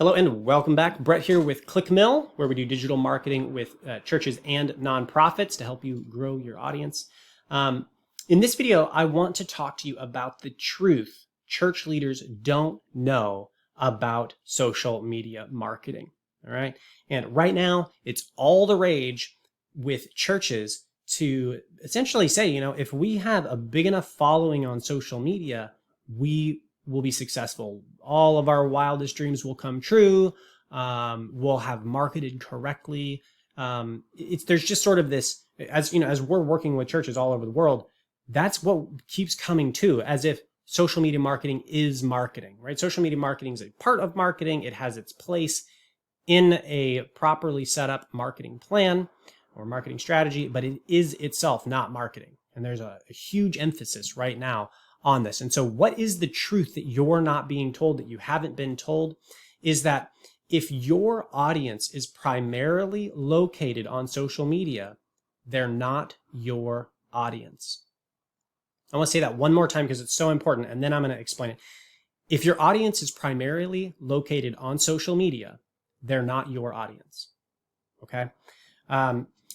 Hello and welcome back. Brett here with Clickmill, where we do digital marketing with churches and nonprofits to help you grow your audience. In this video, I want to talk to you about the truth church leaders don't know about social media marketing. All right. And right now, it's all the rage with churches to essentially say, if we have a big enough following on social media, we will be successful. All of our wildest dreams will come true. We'll have marketed correctly. There's just sort of this, as we're working with churches all over the world, that's what keeps coming to, as if social media marketing is marketing, right? Social media marketing is a part of marketing. It has its place in a properly set up marketing plan or marketing strategy, but it is itself not marketing. And there's a huge emphasis right now on this. And so what is the truth that you're not being told, that you haven't been told, is that if your audience is primarily located on social media, they're not your audience. I want to say that one more time because it's so important, and then I'm going to explain it. If your audience is primarily located on social media, they're not your audience. Okay?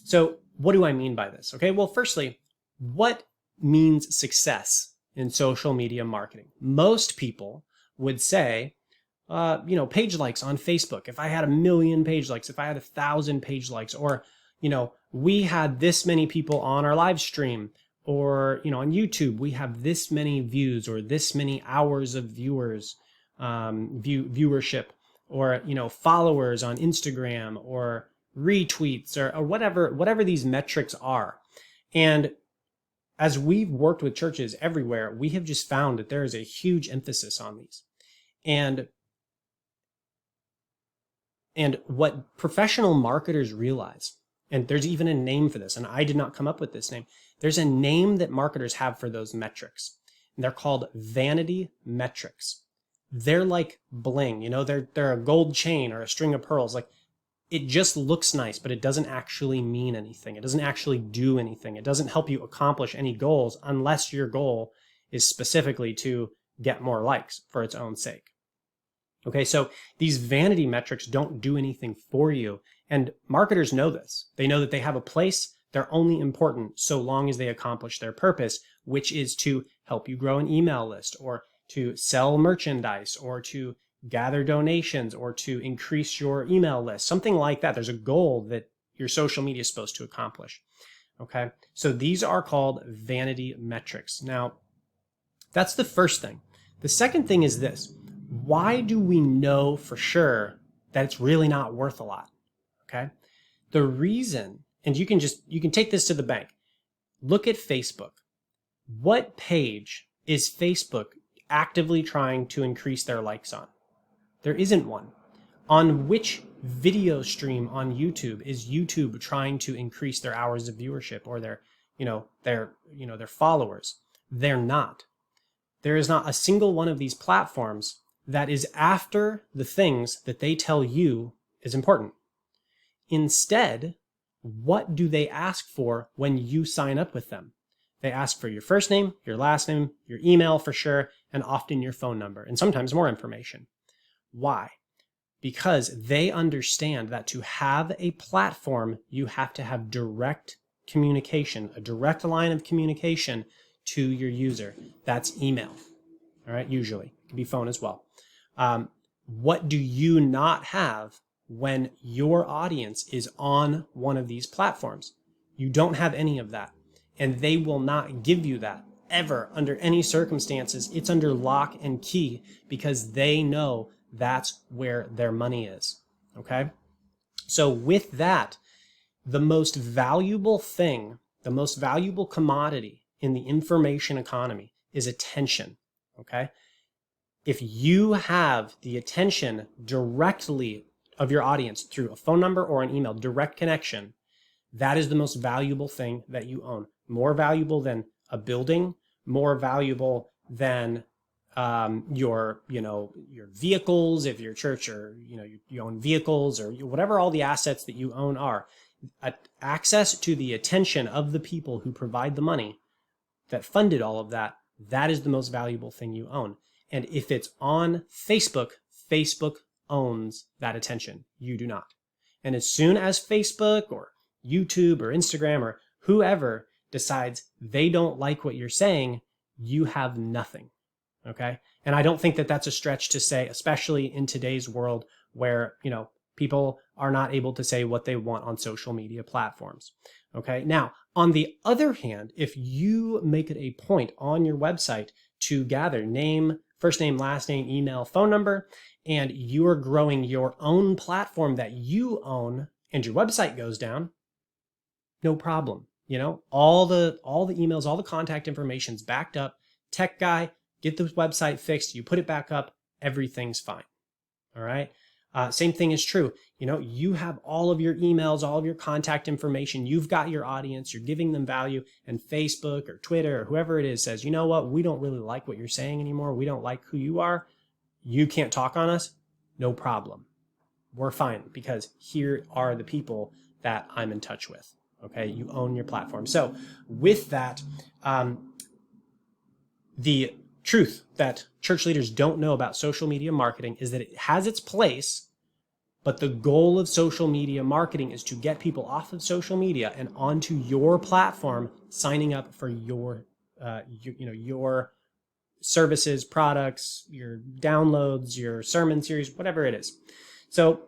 So what do I mean by this? Okay, well, firstly, what means success in social media marketing? Most people would say, page likes on Facebook. If I had 1 million page likes, if I had 1,000 page likes, or, we had this many people on our live stream, or, on YouTube, we have this many views or this many hours of viewership, or, followers on Instagram, or retweets, or whatever these metrics are. And as we've worked with churches everywhere, we have just found that there is a huge emphasis on these. And what professional marketers realize, and there's even a name for this, and I did not come up with this name. There's a name that marketers have for those metrics, and they're called vanity metrics. They're like bling, they're a gold chain or a string of pearls. Like, it just looks nice, but it doesn't actually mean anything. It doesn't actually do anything. It doesn't help you accomplish any goals unless your goal is specifically to get more likes for its own sake. Okay, so these vanity metrics don't do anything for you. And marketers know this. They know that they have a place. They're only important so long as they accomplish their purpose, which is to help you grow an email list, or to sell merchandise, or to gather donations, or to increase your email list, something like that. There's a goal that your social media is supposed to accomplish. Okay, so these are called vanity metrics. Now, that's the first thing. The second thing is this: why do we know for sure that it's really not worth a lot? Okay, the reason, and you can take this to the bank. Look at Facebook. What page is Facebook actively trying to increase their likes on? There isn't one. On which video stream on YouTube is YouTube trying to increase their hours of viewership or their followers? They're not. There is not a single one of these platforms that is after the things that they tell you is important. Instead, what do they ask for when you sign up with them? They ask for your first name, your last name, your email for sure, and often your phone number, and sometimes more information. Why? Because they understand that to have a platform, you have to have direct communication, a direct line of communication to your user. That's email. All right, usually. It can be phone as well. What do you not have when your audience is on one of these platforms? You don't have any of that. And they will not give you that ever under any circumstances. It's under lock and key because they know that's where their money is. Okay? So with that, the most valuable thing, the most valuable commodity in the information economy is attention. Okay? If you have the attention directly of your audience through a phone number or an email, direct connection, that is the most valuable thing that you own. More valuable than a building, more valuable than your vehicles, if your church, or you own vehicles, or whatever all the assets that you own are. Access to the attention of the people who provide the money that funded all of that, that is the most valuable thing you own. And if it's on Facebook, Facebook owns that attention. You do not. And as soon as Facebook or YouTube or Instagram or whoever decides they don't like what you're saying, you have nothing. Okay? And I don't think that that's a stretch to say, especially in today's world where, people are not able to say what they want on social media platforms. Okay? Now, on the other hand, if you make it a point on your website to gather name, first name, last name, email, phone number, and you are growing your own platform that you own and your website goes down, no problem. All the emails, all the contact information's backed up. Tech guy, get the website fixed. You put it back up. Everything's fine. All right. Same thing is true. You have all of your emails, all of your contact information. You've got your audience. You're giving them value. And Facebook or Twitter or whoever it is says, you know what? We don't really like what you're saying anymore. We don't like who you are. You can't talk on us. No problem. We're fine because here are the people that I'm in touch with. Okay. You own your platform. So with that, the truth that church leaders don't know about social media marketing is that it has its place, but the goal of social media marketing is to get people off of social media and onto your platform, signing up for your services, products, your downloads, your sermon series, whatever it is. So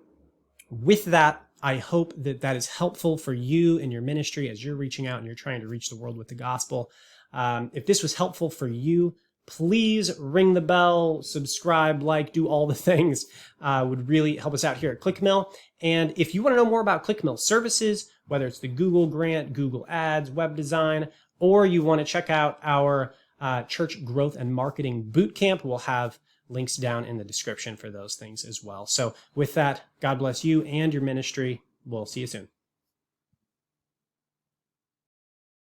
with that, I hope that that is helpful for you in your ministry as you're reaching out and you're trying to reach the world with the gospel. If this was helpful for you, please ring the bell, subscribe, do all the things. Would really help us out here at Clickmill. And if you want to know more about Clickmill services, whether it's the Google Grant, Google Ads, web design, or you want to check out our church growth and marketing bootcamp, we'll have links down in the description for those things as well. So with that, God bless you and your ministry. We'll see you soon.